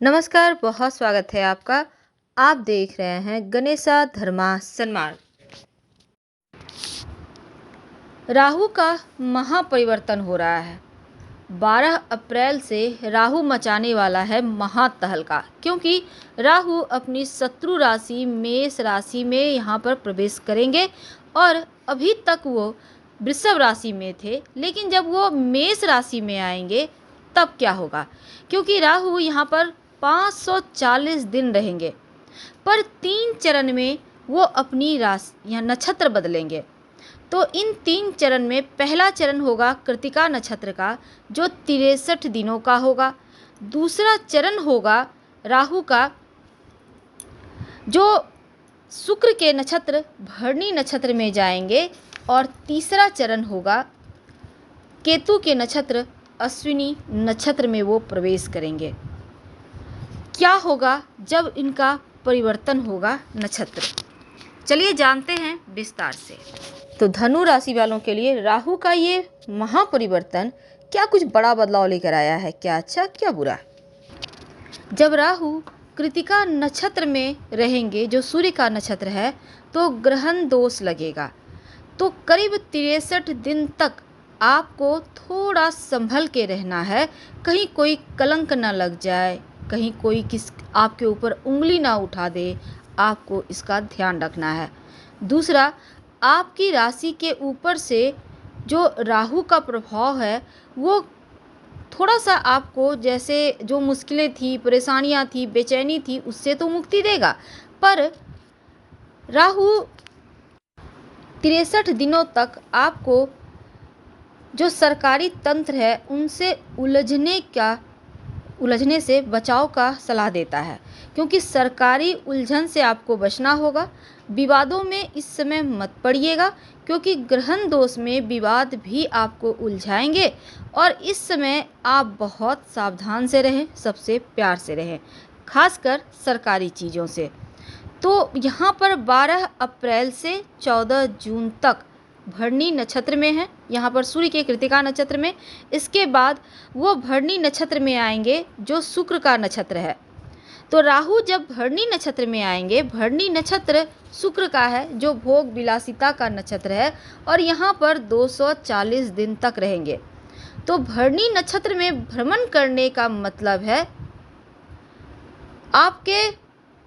नमस्कार, बहुत स्वागत है आपका। आप देख रहे हैं गणेशा धर्मा सन्मार्ग। राहु का महापरिवर्तन हो रहा है। 12 अप्रैल से राहु मचाने वाला है महातहलका, क्योंकि राहु अपनी शत्रु राशि मेष राशि में यहाँ पर प्रवेश करेंगे। और अभी तक वो वृषभ राशि में थे, लेकिन जब वो मेष राशि में आएंगे तब क्या होगा, क्योंकि राहु यहाँ पर 540 दिन रहेंगे, पर 3 चरण में वो अपनी राशि या नक्षत्र बदलेंगे। तो इन 3 चरण में पहला चरण होगा कृतिका नक्षत्र का, जो 63 दिनों का होगा। दूसरा चरण होगा राहु का, जो शुक्र के नक्षत्र भरणी नक्षत्र में जाएंगे। और तीसरा चरण होगा केतु के नक्षत्र अश्विनी नक्षत्र में वो प्रवेश करेंगे। क्या होगा जब इनका परिवर्तन होगा नक्षत्र, चलिए जानते हैं विस्तार से। तो धनु राशि वालों के लिए राहु का ये महापरिवर्तन क्या कुछ बड़ा बदलाव लेकर आया है, क्या अच्छा क्या बुरा। जब राहु कृतिका नक्षत्र में रहेंगे, जो सूर्य का नक्षत्र है, तो ग्रहण दोष लगेगा। तो करीब 63 दिन तक आपको थोड़ा संभल के रहना है, कहीं कोई कलंक ना लग जाए, कहीं कोई आपके ऊपर उंगली ना उठा दे, आपको इसका ध्यान रखना है। दूसरा, आपकी राशि के ऊपर से जो राहु का प्रभाव है वो थोड़ा सा आपको, जैसे जो मुश्किलें थी, परेशानियां थी, बेचैनी थी, उससे तो मुक्ति देगा, पर राहु 63 दिनों तक आपको जो सरकारी तंत्र है उनसे उलझने से बचाव का सलाह देता है, क्योंकि सरकारी उलझन से आपको बचना होगा। विवादों में इस समय मत पड़िएगा, क्योंकि ग्रहण दोष में विवाद भी आपको उलझाएंगे। और इस समय आप बहुत सावधान से रहें, सबसे प्यार से रहें, खासकर सरकारी चीज़ों से। तो यहाँ पर 12 अप्रैल से 14 जून तक भरणी नक्षत्र में है, यहाँ पर सूर्य के कृतिका नक्षत्र में। इसके बाद वो भरणी नक्षत्र में आएंगे, जो शुक्र का नक्षत्र है। तो राहु जब भरणी नक्षत्र में आएंगे, भरणी नक्षत्र शुक्र का है, जो भोग विलासिता का नक्षत्र है, और यहाँ पर 240 दिन तक रहेंगे। तो भरणी नक्षत्र में भ्रमण करने का मतलब है आपके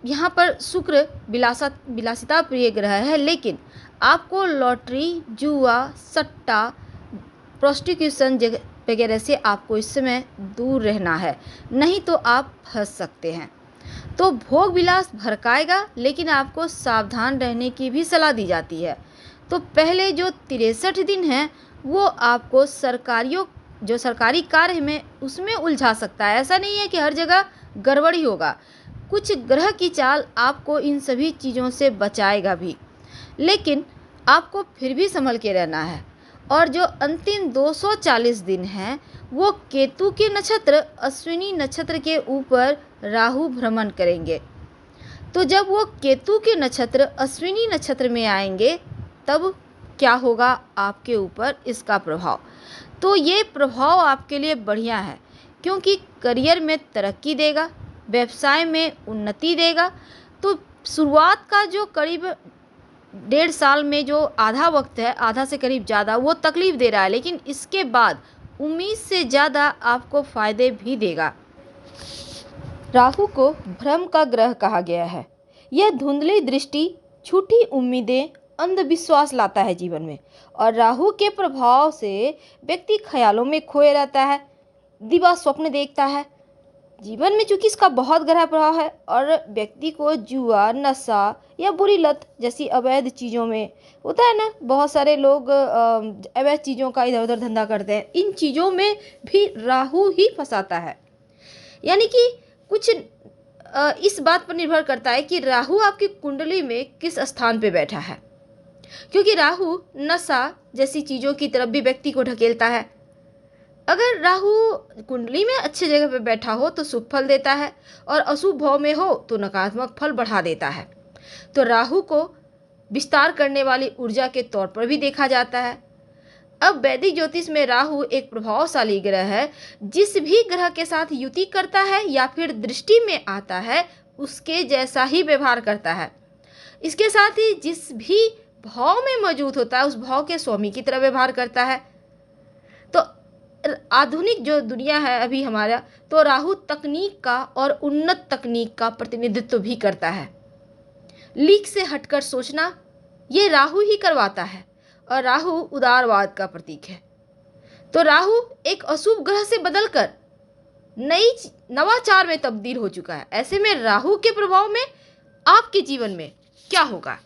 यहाँ पर शुक्र विलासिता प्रिय ग्रह है, लेकिन आपको लॉटरी, जुआ, सट्टा, प्रोस्टिट्यूशन वगैरह से आपको इस समय दूर रहना है, नहीं तो आप फंस सकते हैं। तो भोग विलास भड़काएगा, लेकिन आपको सावधान रहने की भी सलाह दी जाती है। तो पहले जो 63 दिन हैं वो आपको जो सरकारी कार्य में उसमें उलझा सकता है। ऐसा नहीं है कि हर जगह गड़बड़ी होगा, कुछ ग्रह की चाल आपको इन सभी चीज़ों से बचाएगा भी, लेकिन आपको फिर भी संभल के रहना है। और जो अंतिम 240 दिन हैं वो केतु के नक्षत्र अश्विनी नक्षत्र के ऊपर राहु भ्रमण करेंगे। तो जब वो केतु के नक्षत्र अश्विनी नक्षत्र में आएंगे तब क्या होगा आपके ऊपर इसका प्रभाव। तो ये प्रभाव आपके लिए बढ़िया है, क्योंकि करियर में तरक्की देगा, व्यवसाय में उन्नति देगा। तो शुरुआत का जो करीब 1.5 साल में जो आधा वक्त है, आधा से करीब ज़्यादा, वो तकलीफ दे रहा है, लेकिन इसके बाद उम्मीद से ज़्यादा आपको फ़ायदे भी देगा। राहु को भ्रम का ग्रह कहा गया है। यह धुंधली दृष्टि, झूठी उम्मीदें, अंधविश्वास लाता है जीवन में। और राहु के प्रभाव से व्यक्ति ख्यालों में खोए रहता है, दिवा स्वप्न देखता है। जीवन में चूंकि इसका बहुत गहरा प्रभाव है, और व्यक्ति को जुआ, नशा या बुरी लत जैसी अवैध चीज़ों में होता है ना, बहुत सारे लोग अवैध चीज़ों का इधर उधर धंधा करते हैं, इन चीज़ों में भी राहु ही फंसाता है। यानी कि कुछ इस बात पर निर्भर करता है कि राहु आपकी कुंडली में किस स्थान पे बैठा है, क्योंकि राहु नशा जैसी चीज़ों की तरफ भी व्यक्ति को ढकेलता है। अगर राहु कुंडली में अच्छी जगह पर बैठा हो तो शुभ फल देता है, और अशुभ भाव में हो तो नकारात्मक फल बढ़ा देता है। तो राहु को विस्तार करने वाली ऊर्जा के तौर पर भी देखा जाता है। अब वैदिक ज्योतिष में राहु एक प्रभावशाली ग्रह है। जिस भी ग्रह के साथ युति करता है या फिर दृष्टि में आता है उसके जैसा ही व्यवहार करता है। इसके साथ ही जिस भी भाव में मौजूद होता है उस भाव के स्वामी की तरह व्यवहार करता है। तो आधुनिक जो दुनिया है अभी हमारा, तो राहु तकनीक का और उन्नत तकनीक का प्रतिनिधित्व भी करता है। लीक से हटकर सोचना ये राहु ही करवाता है और राहु उदारवाद का प्रतीक है। तो राहु एक अशुभ ग्रह से बदलकर नई नवाचार में तब्दील हो चुका है। ऐसे में राहु के प्रभाव में आपके जीवन में क्या होगा?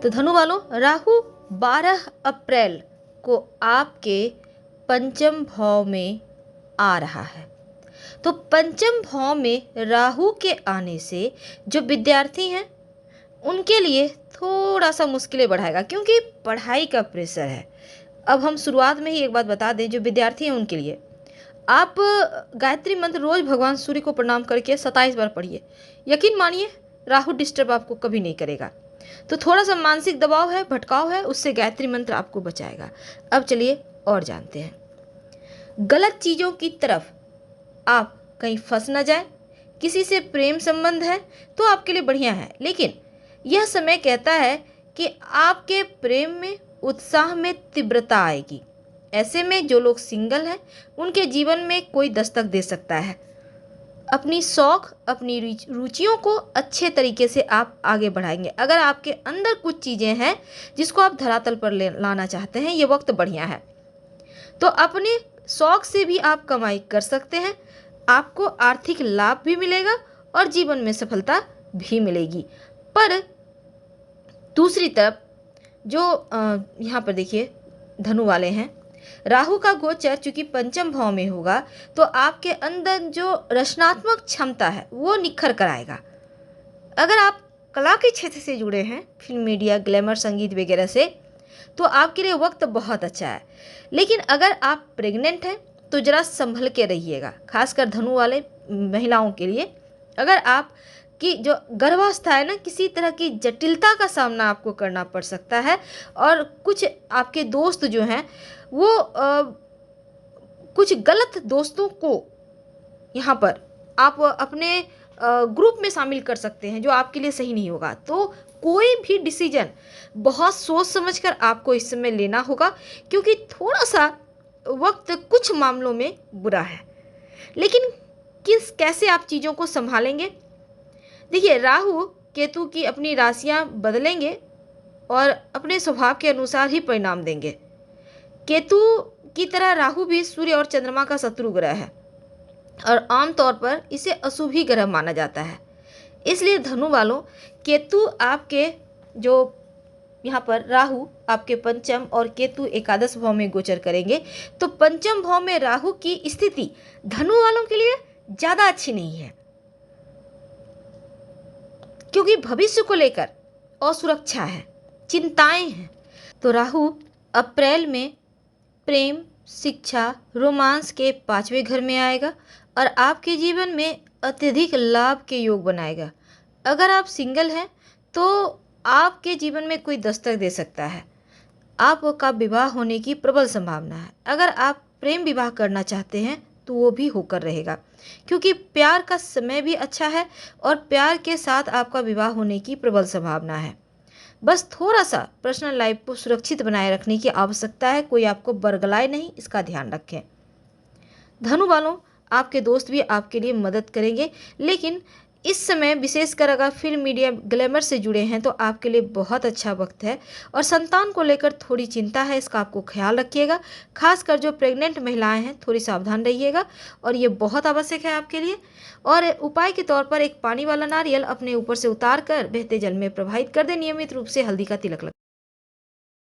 तो धनु वालों, राहु 12 अप्रैल को आपके पंचम भाव में आ रहा है। तो पंचम भाव में राहु के आने से जो विद्यार्थी हैं उनके लिए थोड़ा सा मुश्किलें बढ़ाएगा, क्योंकि पढ़ाई का प्रेशर है। अब हम शुरुआत में ही एक बात बता दें, जो विद्यार्थी हैं उनके लिए आप गायत्री मंत्र रोज भगवान सूर्य को प्रणाम करके 27 बार पढ़िए। यकीन मानिए राहु डिस्टर्ब आपको कभी नहीं करेगा। तो थोड़ा सा मानसिक दबाव है, भटकाव है, उससे गायत्री मंत्र आपको बचाएगा। अब चलिए और जानते हैं। गलत चीज़ों की तरफ आप कहीं फंस ना जाए। किसी से प्रेम संबंध है तो आपके लिए बढ़िया है, लेकिन यह समय कहता है कि आपके प्रेम में, उत्साह में तीव्रता आएगी। ऐसे में जो लोग सिंगल हैं उनके जीवन में कोई दस्तक दे सकता है। अपनी शौक, अपनी रुचियों को अच्छे तरीके से आप आगे बढ़ाएंगे। अगर आपके अंदर कुछ चीज़ें हैं जिसको आप धरातल पर लाना चाहते हैं, ये वक्त बढ़िया है। तो अपने शौक से भी आप कमाई कर सकते हैं। आपको आर्थिक लाभ भी मिलेगा और जीवन में सफलता भी मिलेगी। पर दूसरी तरफ जो यहाँ पर देखिए धनु वाले हैं, राहु का गोचर चूंकि पंचम भाव में होगा तो आपके अंदर जो रचनात्मक क्षमता है वो निखर कर आएगा। अगर आप कला के क्षेत्र से जुड़े हैं, फिल्म, मीडिया, ग्लैमर, संगीत वगैरह से, तो आपके लिए वक्त बहुत अच्छा है। लेकिन अगर आप प्रेग्नेंट हैं तो ज़रा संभल के रहिएगा, खासकर धनु वाले महिलाओं के लिए। अगर आप कि जो गर्भावस्था है ना, किसी तरह की जटिलता का सामना आपको करना पड़ सकता है। और कुछ आपके दोस्त जो हैं वो कुछ गलत दोस्तों को यहाँ पर आप अपने ग्रुप में शामिल कर सकते हैं, जो आपके लिए सही नहीं होगा। तो कोई भी डिसीजन बहुत सोच समझकर आपको इस समय लेना होगा, क्योंकि थोड़ा सा वक्त कुछ मामलों में बुरा है। लेकिन कैसे आप चीज़ों को संभालेंगे? देखिए, राहु केतु की अपनी राशियां बदलेंगे और अपने स्वभाव के अनुसार ही परिणाम देंगे। केतु की तरह राहु भी सूर्य और चंद्रमा का शत्रु ग्रह है और आमतौर पर इसे अशुभ ग्रह माना जाता है। इसलिए धनु वालों, केतु आपके जो यहाँ पर राहु आपके पंचम और केतु एकादश भाव में गोचर करेंगे, तो पंचम भाव में राहु की स्थिति धनु वालों के लिए ज़्यादा अच्छी नहीं है, क्योंकि भविष्य को लेकर असुरक्षा है, चिंताएं हैं। तो राहु अप्रैल में प्रेम, शिक्षा, रोमांस के 5वें घर में आएगा और आपके जीवन में अत्यधिक लाभ के योग बनाएगा। अगर आप सिंगल हैं तो आपके जीवन में कोई दस्तक दे सकता है। आपका विवाह होने की प्रबल संभावना है। अगर आप प्रेम विवाह करना चाहते हैं तो वो भी होकर रहेगा, क्योंकि प्यार का समय भी अच्छा है और प्यार के साथ आपका विवाह होने की प्रबल संभावना है। बस थोड़ा सा पर्सनल लाइफ को सुरक्षित बनाए रखने की आवश्यकता है। कोई आपको बरगलाए नहीं, इसका ध्यान रखें। धनु वालों, आपके दोस्त भी आपके लिए मदद करेंगे, लेकिन इस समय विशेषकर अगर फिल्म, मीडिया, ग्लैमर से जुड़े हैं तो आपके लिए बहुत अच्छा वक्त है। और संतान को लेकर थोड़ी चिंता है, इसका आपको ख्याल रखिएगा। खासकर जो प्रेग्नेंट महिलाएं हैं थोड़ी सावधान रहिएगा, और ये बहुत आवश्यक है आपके लिए। और उपाय के तौर पर एक पानी वाला नारियल अपने ऊपर से उतार कर बहते जल में प्रवाहित कर दें। नियमित रूप से हल्दी का तिलक लगा